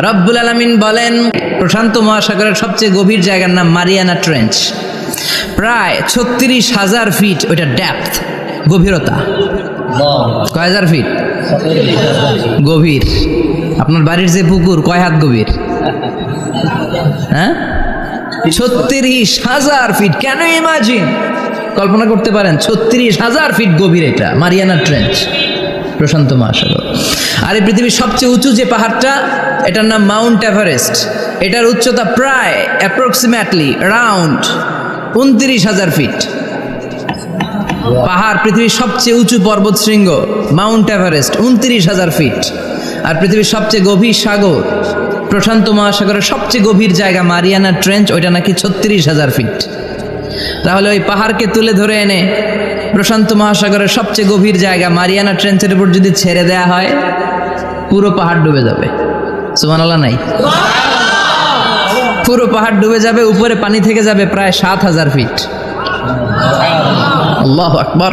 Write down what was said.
রব্বুল আলামিন বলেন প্রশান্ত মহাসাগরের সবচেয়ে গভীর জায়গার নাম মারিয়ানা ট্রেঞ্চ। প্রায় ৩৬,০০০ ফিট ওইটা ডেপথ, গভীরতা। কয় হাজার ফিট গভীর? আপনার বাড়ির যে পুকুর কয় হাত গভীর? হ্যাঁ, ৩৬,০০০ ফিট। কেন ইমাজিন, কল্পনা করতে পারেন ৩৬,০০০ ফিট গভীর এটা মারিয়ানা ট্রেঞ্চ, প্রশান্ত মহাসাগর। আর এই পৃথিবীর সবচেয়ে উঁচু যে পাহাড়টা, এটার নাম মাউন্ট এভারেস্ট। এটার উচ্চতা প্রায় অ্যাপ্রক্সিমেটলি রাউন্ড ২৯,০০০ ফিট। পাহাড়, পৃথিবীর সবচেয়ে উঁচু পর্বত শৃঙ্গ মাউন্ট এভারেস্ট ২৯,০০০ ফিট। আর পৃথিবীর সবচেয়ে গভীর সাগর, প্রশান্ত মহাসাগরের সবচেয়ে গভীর জায়গা মারিয়ানা ট্রেঞ্চ, ওইটা নাকি ৩৬,০০০ ফিট। তাহলে ওই পাহাড়কে তুলে ধরে এনে প্রশান্ত মহাসাগরের সবচেয়ে গভীর জায়গা মারিয়ানা ট্রেঞ্চের উপর যদি ছেড়ে দেয়া হয়, পুরো পাহাড় ডুবে যাবে। সুবহানাল্লাহ নাই? পুরো পাহাড় ডুবে যাবে, উপরে পানি থেকে যাবে প্রায় ৭,০০০ ফিট। আল্লাহু আকবার।